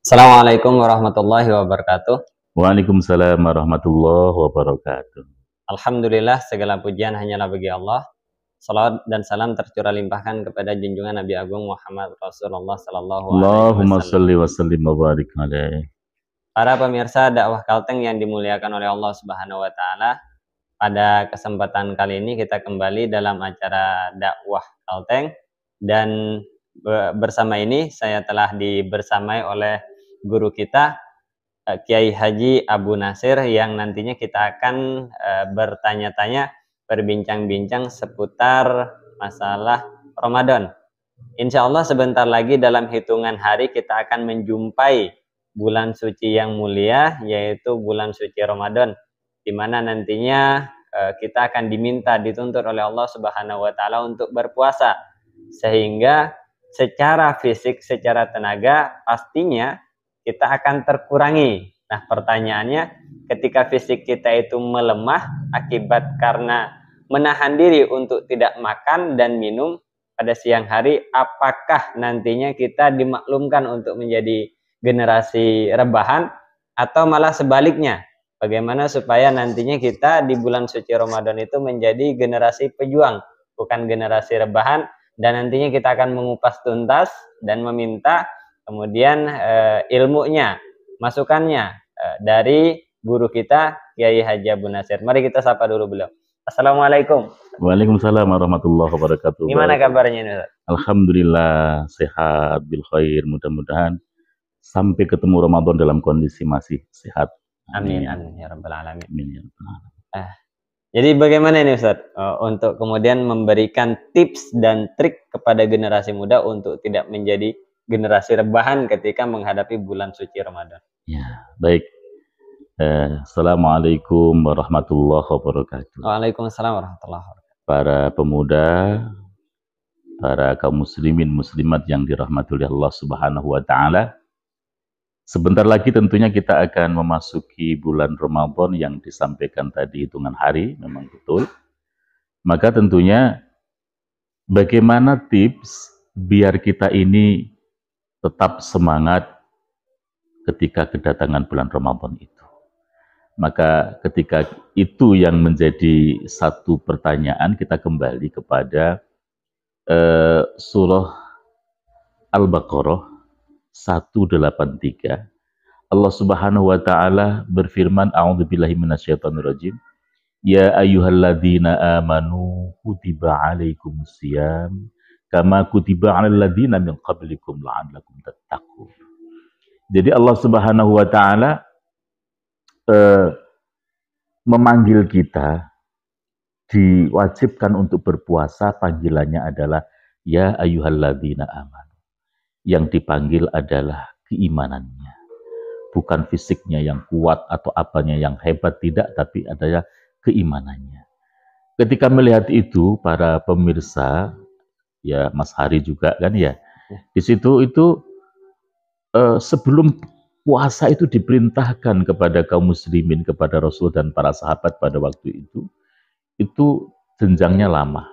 Assalamualaikum warahmatullahi wabarakatuh. Waalaikumsalam warahmatullahi wabarakatuh. Alhamdulillah, segala pujian hanyalah bagi Allah. Salawat dan salam tercurah limpahkan kepada junjungan Nabi Agung Muhammad Rasulullah Sallallahu Alaihi Allahumma Wasallam. salli wa sallim wa barik alaih. Para pemirsa dakwah Kalteng yang dimuliakan oleh Allah Subhanahu Wa Taala, pada kesempatan kali ini kita kembali dalam acara dakwah Kalteng dan bersama ini saya telah dibersamai oleh guru kita Kiai Haji Abu Nasir yang nantinya kita akan bertanya-tanya, berbincang-bincang seputar masalah Ramadan. Insya Allah sebentar lagi dalam hitungan hari kita akan menjumpai bulan suci yang mulia, yaitu bulan suci Ramadan, di mana nantinya kita akan diminta, dituntut oleh Allah Subhanahu Wa Taala untuk berpuasa, sehingga secara fisik, secara tenaga pastinya kita akan terkurangi. Nah, pertanyaannya, ketika fisik kita itu melemah akibat karena menahan diri untuk tidak makan dan minum pada siang hari, apakah nantinya kita dimaklumkan untuk menjadi generasi rebahan atau malah sebaliknya? Bagaimana supaya nantinya kita di bulan suci Ramadan itu menjadi generasi pejuang, bukan generasi rebahan, dan nantinya kita akan mengupas tuntas dan meminta kemudian ilmunya, masukannya dari guru kita Kiai Haji Abu Nasir. Mari kita sapa dulu beliau. Assalamualaikum. Waalaikumsalam warahmatullahi wabarakatuh. Gimana kabarnya ini, Ustaz? Alhamdulillah sehat bil khair, mudah-mudahan sampai ketemu Ramadan dalam kondisi masih sehat. Amin amin ya rabbal alamin. Amin ya rabbal alamin. Jadi bagaimana ini Ustaz untuk kemudian memberikan tips dan trik kepada generasi muda untuk tidak menjadi generasi rebahan ketika menghadapi bulan suci Ramadan? Ya, baik. Assalamualaikum warahmatullahi wabarakatuh. Waalaikumsalam warahmatullahi wabarakatuh. Para pemuda, para kaum muslimin muslimat yang dirahmati oleh Allah Subhanahu wa taala. Sebentar lagi tentunya kita akan memasuki bulan Ramadan yang disampaikan tadi hitungan hari, memang betul. Maka tentunya bagaimana tips biar kita ini tetap semangat ketika kedatangan bulan Ramadan itu. Maka ketika itu yang menjadi satu pertanyaan, kita kembali kepada surah Al-Baqarah 183. Allah Subhanahu wa taala berfirman, a'udzubillahi minasyaitonirrajim. Ya ayyuhalladzina amanu kutiba alaikumusiyam kama kutiba 'alal ladzina min qablikum la'allakum tattaqun. Jadi Allah Subhanahu wa taala memanggil kita, diwajibkan untuk berpuasa, panggilannya adalah ya ayyuhalladzina amanu. Yang dipanggil adalah keimanannya, bukan fisiknya yang kuat atau apanya yang hebat, tidak, tapi adalah keimanannya. Ketika melihat itu, para pemirsa, ya Mas Hari juga kan ya, di situ itu sebelum puasa itu diperintahkan kepada kaum muslimin, kepada Rasul dan para sahabat pada waktu itu jenjangnya lama,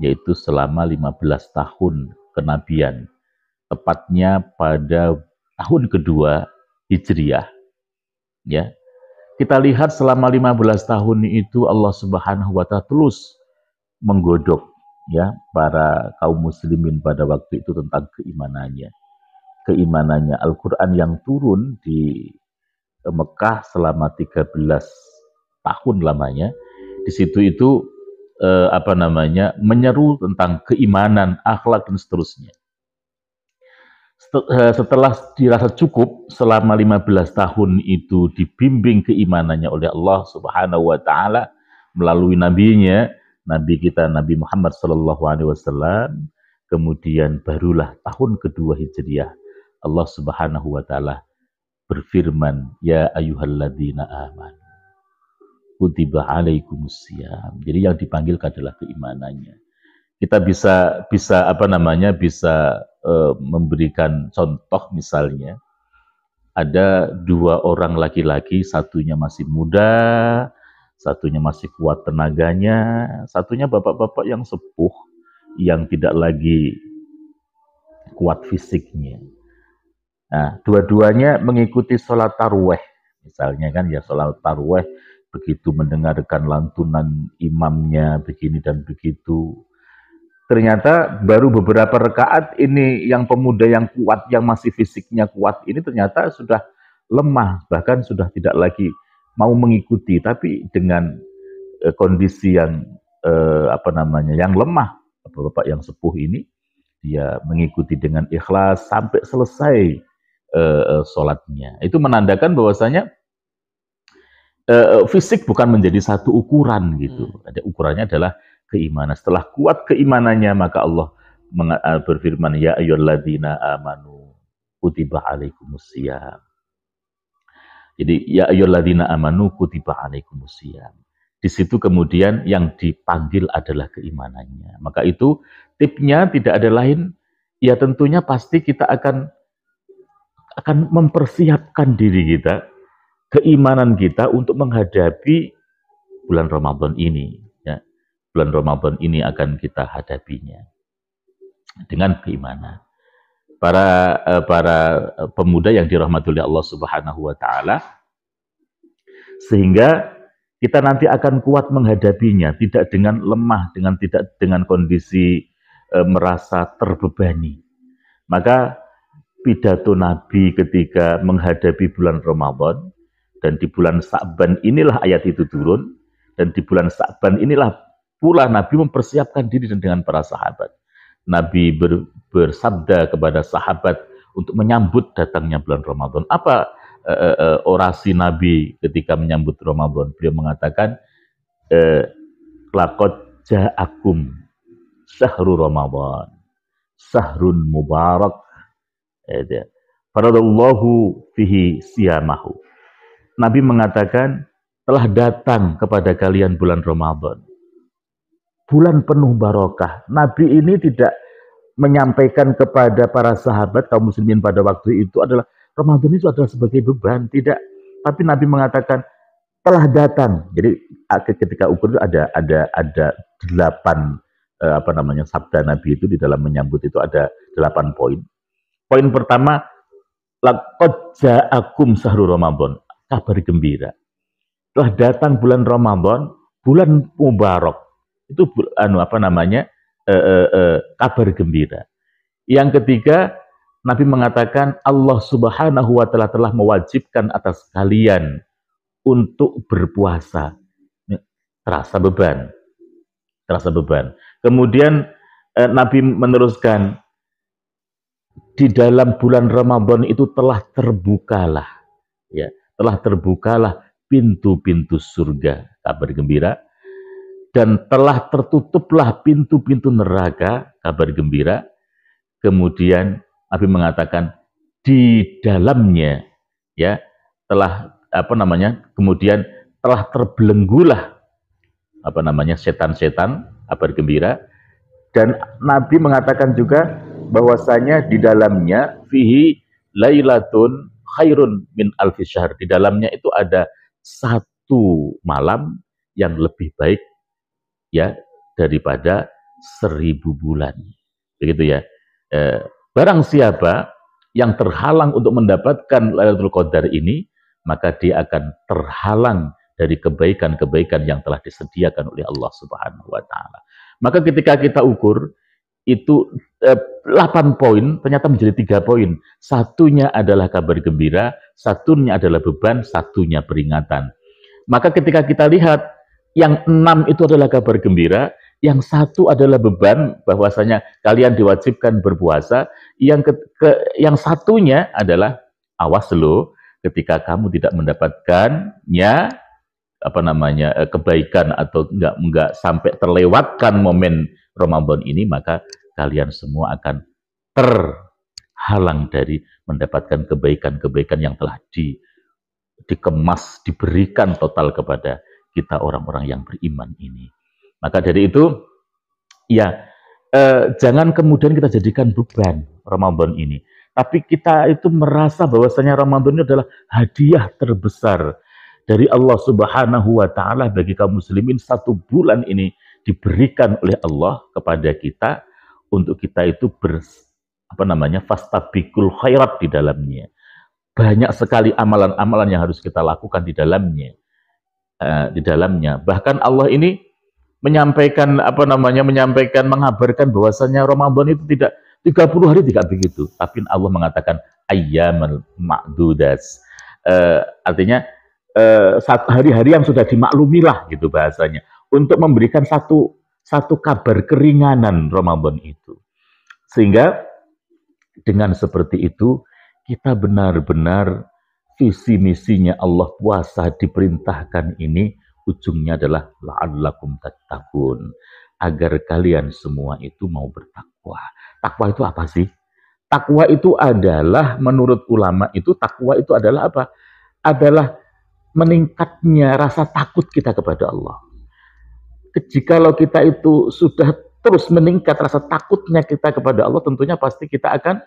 yaitu selama 15 tahun kenabian. Tepatnya pada tahun kedua Hijriah. Ya. Kita lihat selama 15 tahun itu Allah Subhanahu wa taala terus menggodok ya para kaum muslimin pada waktu itu tentang keimanannya. Keimanannya Al-Qur'an yang turun di Mekah selama 13 tahun lamanya. Di situ itu menyeru tentang keimanan, akhlak dan seterusnya. Setelah dirasa cukup selama 15 tahun itu dibimbing keimanannya oleh Allah Subhanahu wa taala melalui nabinya, nabi kita Nabi Muhammad SAW, kemudian barulah tahun kedua Hijriah Allah Subhanahu wa taala berfirman, ya ayyuhalladzina amanu kutiba alaikumusiyam. Jadi yang dipanggil adalah keimanannya. Kita bisa memberikan contoh, misalnya ada dua orang laki-laki, satunya masih muda, satunya masih kuat tenaganya, satunya bapak-bapak yang sepuh yang tidak lagi kuat fisiknya. Nah, dua-duanya mengikuti sholat tarawih. Misalnya kan ya sholat tarawih, begitu mendengarkan lantunan imamnya begini dan begitu. Ternyata baru beberapa rakaat ini yang pemuda yang kuat, yang masih fisiknya kuat ini ternyata sudah lemah, bahkan sudah tidak lagi mau mengikuti, tapi dengan kondisi yang yang lemah. Bapak-bapak yang sepuh ini dia mengikuti dengan ikhlas sampai selesai sholatnya. Itu menandakan bahwasanya fisik bukan menjadi satu ukuran gitu. Ada ukurannya adalah keimanan. Setelah kuat keimanannya, maka Allah berfirman, ya ayyuhalladzina amanu kutiba alaikumusiyam. Jadi ya ayyuhalladzina amanu kutiba alaikumusiyam. Di situ kemudian yang dipanggil adalah keimanannya. Maka itu tipsnya tidak ada lain, ya tentunya pasti kita akan mempersiapkan diri kita, keimanan kita untuk menghadapi bulan Ramadan ini. Ya. Bulan Ramadan ini akan kita hadapinya dengan keimanan. Para pemuda yang dirahmati oleh Allah Subhanahu wa taala, sehingga kita nanti akan kuat menghadapinya, tidak dengan lemah, tidak dengan kondisi merasa terbebani. Maka pidato Nabi ketika menghadapi bulan Ramadan, dan di bulan Sa'ban inilah ayat itu turun, dan di bulan Sa'ban inilah pula Nabi mempersiapkan diri dengan para sahabat. Nabi bersabda kepada sahabat untuk menyambut datangnya bulan Ramadan. Apa orasi Nabi ketika menyambut Ramadan? Beliau mengatakan, laqad ja'akum syahrul Ramadan, syahrun mubarak, faradallahu fihi siyamahu. Nabi mengatakan, telah datang kepada kalian bulan Ramadan, bulan penuh barokah. Nabi ini tidak menyampaikan kepada para sahabat kaum muslimin pada waktu itu adalah Ramadan itu adalah sebagai beban, tidak. Tapi Nabi mengatakan telah datang. Jadi ketika ukur itu ada 8 sabda Nabi itu di dalam menyambut itu ada 8 poin. Poin pertama, laqad ja'akum syahrul Ramadan, kabar gembira. Telah datang bulan Ramadan, bulan mubarak. Itu kabar gembira. Yang ketiga, Nabi mengatakan Allah Subhanahu wa taala telah mewajibkan atas kalian untuk berpuasa. Terasa beban. Kemudian Nabi meneruskan, di dalam bulan Ramadan itu telah terbukalah pintu-pintu surga, kabar gembira, dan telah tertutuplah pintu-pintu neraka, kabar gembira. Kemudian Nabi mengatakan di dalamnya kemudian telah terbelenggulah setan-setan, kabar gembira. Dan Nabi mengatakan juga bahwasanya di dalamnya fihi lailatun khairun min alfi syahr. Di dalamnya itu ada 1 malam yang lebih baik daripada 1000 bulan. Begitu ya. Barang siapa yang terhalang untuk mendapatkan Lailatul Qadar ini, maka dia akan terhalang dari kebaikan-kebaikan yang telah disediakan oleh Allah Subhanahu wa taala. Maka ketika kita ukur itu 8 poin ternyata menjadi 3 poin. Satunya adalah kabar gembira, satunya adalah beban, satunya peringatan. Maka ketika kita lihat yang 6 itu adalah kabar gembira, yang 1 adalah beban, bahwasanya kalian diwajibkan berpuasa, yang satunya adalah awas lo, ketika kamu tidak mendapatkannya kebaikan atau enggak sampai terlewatkan momen Ramadan ini, maka kalian semua akan terhalang dari mendapatkan kebaikan-kebaikan yang telah dikemas, diberikan total kepada kita orang-orang yang beriman ini. Maka dari itu, jangan kemudian kita jadikan beban Ramadan ini. Tapi kita itu merasa bahwasanya Ramadan ini adalah hadiah terbesar dari Allah Subhanahu wa taala bagi kaum muslimin. 1 bulan ini diberikan oleh Allah kepada kita untuk kita itu fastabiqul khairat di dalamnya. Banyak sekali amalan-amalan yang harus kita lakukan di dalamnya. Bahkan Allah ini menyampaikan mengabarkan bahwasanya Ramadan itu tidak 30 hari, tidak begitu, tapi Allah mengatakan ayyamal ma'dudas. Artinya hari-hari yang sudah dimaklumilah gitu bahasanya, untuk memberikan satu kabar keringanan Ramadan itu. Sehingga dengan seperti itu kita benar-benar visi misinya Allah puasa diperintahkan ini ujungnya adalah la'allakum tattaqun, agar kalian semua itu mau bertakwa. Takwa itu apa sih? Takwa itu adalah, menurut ulama itu, takwa itu adalah apa? Adalah meningkatnya rasa takut kita kepada Allah. Jikalau kita itu sudah terus meningkat rasa takutnya kita kepada Allah, tentunya pasti kita akan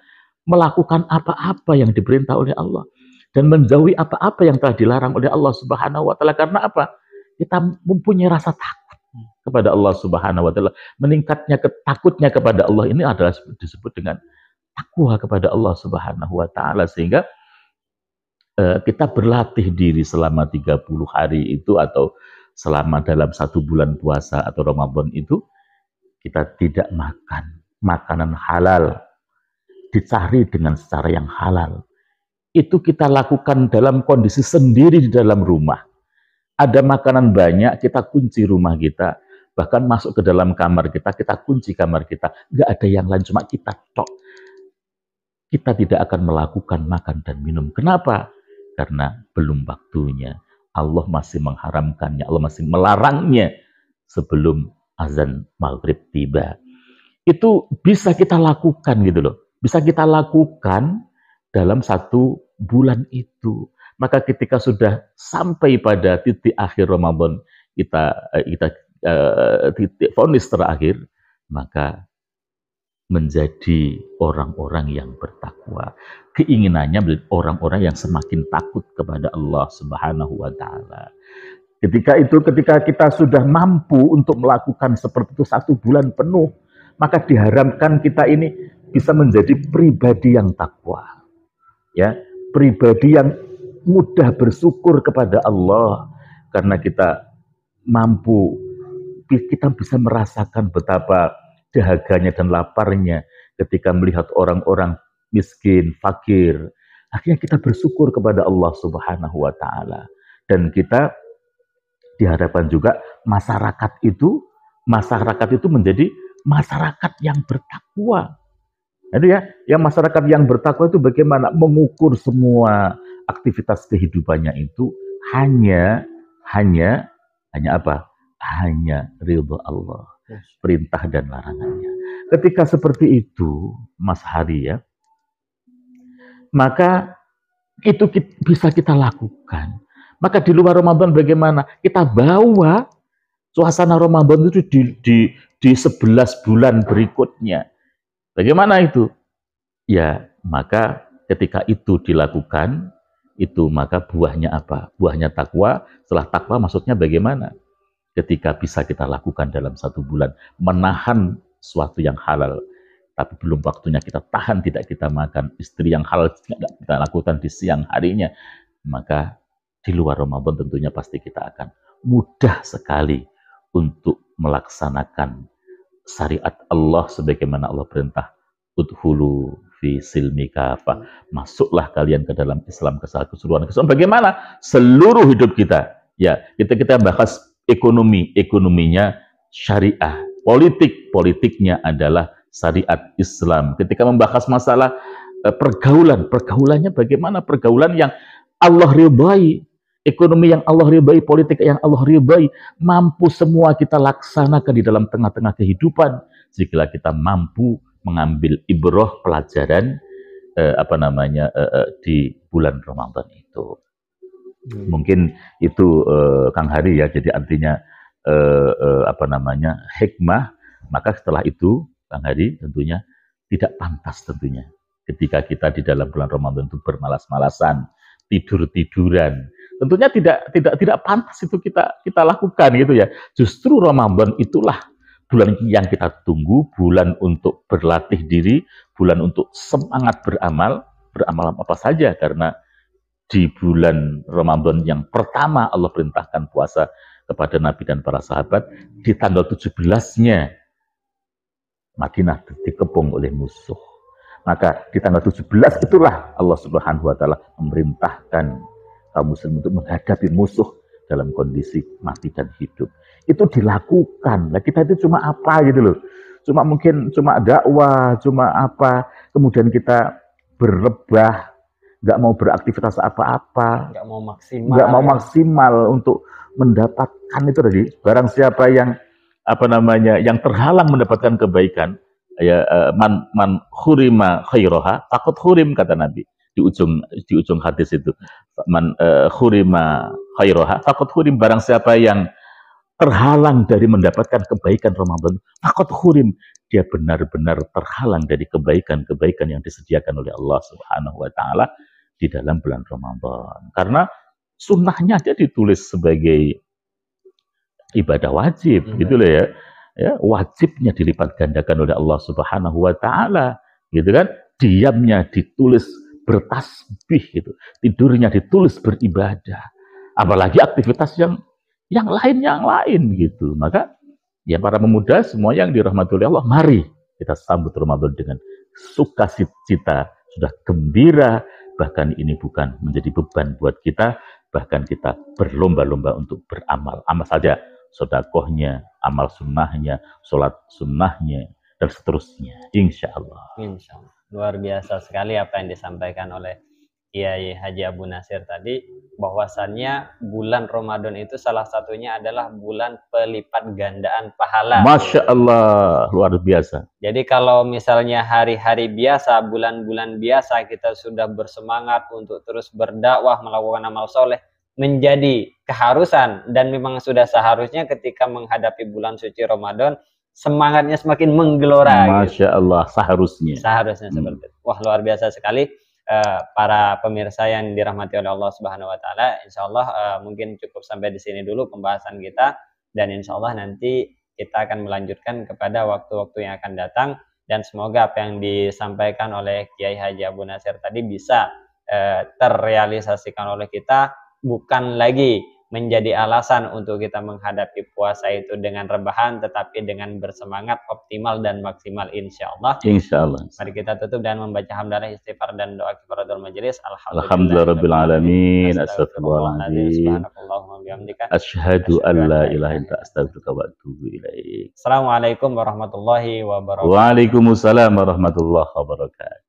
melakukan apa-apa yang diperintah oleh Allah dan menjauhi apa-apa yang telah dilarang oleh Allah Subhanahu wa taala. Karena apa? Kita mempunyai rasa takut kepada Allah Subhanahu wa taala. Meningkatnya takutnya kepada Allah ini adalah disebut dengan takwa kepada Allah Subhanahu wa taala. Sehingga kita berlatih diri selama 30 hari itu, atau selama dalam 1 bulan puasa atau Ramadan itu, kita tidak makan makanan halal, dicari dengan secara yang halal. Itu kita lakukan dalam kondisi sendiri di dalam rumah. Ada makanan banyak, kita kunci rumah kita, bahkan masuk ke dalam kamar kita kunci kamar kita, nggak ada yang lain, cuma kita tok. Kita tidak akan melakukan makan dan minum. Kenapa? Karena belum waktunya. Allah masih mengharamkannya, Allah masih melarangnya sebelum azan maghrib tiba. Itu bisa kita lakukan gitu loh. Bisa kita lakukan dalam 1 bulan itu. Maka ketika sudah sampai pada titik akhir Ramadan, kita titik vonis terakhir, maka menjadi orang-orang yang bertakwa. Keinginannya menjadi orang-orang yang semakin takut kepada Allah Subhanahu wa taala. Ketika kita sudah mampu untuk melakukan seperti itu 1 bulan penuh, maka diharapkan kita ini bisa menjadi pribadi yang takwa. Ya, pribadi yang mudah bersyukur kepada Allah, karena kita mampu, kita bisa merasakan betapa dahaganya dan laparnya ketika melihat orang-orang miskin, fakir. Akhirnya kita bersyukur kepada Allah Subhanahu wa taala. Dan kita diharapkan juga masyarakat itu menjadi masyarakat yang bertakwa. Jadi yang masyarakat yang bertakwa itu bagaimana? Mengukur semua aktivitas kehidupannya itu hanya apa? Hanya ridho Allah, perintah dan larangannya. Ketika seperti itu, Mas Hari ya, maka itu bisa kita lakukan. Maka di luar Ramadan bagaimana? Kita bawa suasana Ramadan itu di 11 bulan berikutnya. Bagaimana itu? Ya, maka ketika itu dilakukan, itu maka buahnya apa? Buahnya takwa. Setelah takwa maksudnya bagaimana? Ketika bisa kita lakukan dalam 1 bulan, menahan sesuatu yang halal, tapi belum waktunya kita tahan, tidak kita makan. Istri yang halal tidak kita lakukan di siang harinya, maka di luar Ramadan tentunya pasti kita akan mudah sekali untuk melaksanakan syariat Allah sebagaimana Allah perintah, udhulu fi silmi kafah, masuklah kalian ke dalam Islam keseluruhan. Bagaimana seluruh hidup kita? Ya, kita bahas ekonominya syariah, politiknya adalah syariat Islam. Ketika membahas masalah pergaulannya bagaimana? Pergaulan yang Allah ridhai, ekonomi yang Allah ridhai, politik yang Allah ridhai, mampu semua kita laksanakan di dalam tengah-tengah kehidupan jika kita mampu mengambil ibrah pelajaran di bulan Ramadan itu. Mungkin itu Kang Hari ya. Jadi artinya hikmah. Maka setelah itu Kang Hari tentunya tidak pantas tentunya ketika kita di dalam bulan Ramadan itu bermalas-malasan, tidur-tiduran. Tentunya tidak pantas itu kita lakukan gitu ya. Justru Ramadan itulah bulan yang kita tunggu, bulan untuk berlatih diri, bulan untuk semangat beramal, beramal apa saja, karena di bulan Ramadan yang pertama Allah perintahkan puasa kepada Nabi dan para sahabat, di tanggal 17-nya Madinah dikepung oleh musuh. Maka di tanggal 17 itulah Allah Subhanahu wa taala memerintahkan kaum muslim untuk menghadapi musuh dalam kondisi mati dan hidup. Itu dilakukan. Nah, kita itu cuma apa gitu loh. Cuma dakwah, cuma apa, kemudian kita berlebah, nggak mau beraktivitas apa-apa, nggak mau maksimal untuk mendapatkan itu tadi. Barang siapa yang yang terhalang mendapatkan kebaikan, ya man khurima khairoha takut khurim, kata Nabi di ujung hadis itu. Man khurima khairoha takut khurim, barang siapa yang terhalang dari mendapatkan kebaikan Ramadan, takut khurim, dia benar-benar terhalang dari kebaikan-kebaikan yang disediakan oleh Allah Subhanahu wa taala di dalam bulan Ramadan. Karena sunnahnya dia ditulis sebagai ibadah wajib, gitu loh ya. Wajibnya dilipat gandakan oleh Allah Subhanahu wa taala, gitu kan? Diamnya ditulis bertasbih gitu. Tidurnya ditulis beribadah. Apalagi aktivitas yang lain gitu. Maka ya para pemuda semua yang dirahmati oleh Allah, mari kita sambut Ramadan dengan sukacita, sudah gembira, bahkan ini bukan menjadi beban buat kita, bahkan kita berlomba-lomba untuk beramal. Amal saja, sedekahnya, amal sunnahnya, sholat sunnahnya, dan seterusnya. Insya Allah. Insya Allah. Luar biasa sekali apa yang disampaikan oleh Kiai Haji Abu Nasir tadi, bahwasannya bulan Ramadan itu salah satunya adalah bulan pelipat gandaan pahala. Masya Allah, luar biasa. Jadi kalau misalnya hari-hari biasa, bulan-bulan biasa kita sudah bersemangat untuk terus berdakwah, melakukan amal soleh, menjadi keharusan dan memang sudah seharusnya ketika menghadapi bulan suci Ramadan, semangatnya semakin menggelora. Masya Allah, seharusnya. Seharusnya seperti itu. Wah, luar biasa sekali. Para pemirsa yang dirahmati oleh Allah Subhanahu wa taala, insyaallah mungkin cukup sampai di sini dulu pembahasan kita, dan insyaallah nanti kita akan melanjutkan kepada waktu-waktu yang akan datang, dan semoga apa yang disampaikan oleh Kiai Haji Abu Nasir tadi bisa terrealisasikan oleh kita, bukan lagi menjadi alasan untuk kita menghadapi puasa itu dengan rebahan, tetapi dengan bersemangat, optimal dan maksimal, insyaallah. Insyaallah. Mari kita tutup dengan membaca hamdalah, istighfar dan doa kifaratul majelis. Alhamdulillahirabbil alamin. Astagfirullahaladzim. Asyhadu an la ilaha illa anta astaghfiruka wa atubu ilaik. Assalamualaikum warahmatullahi wabarakatuh. Waalaikumsalam warahmatullahi wabarakatuh.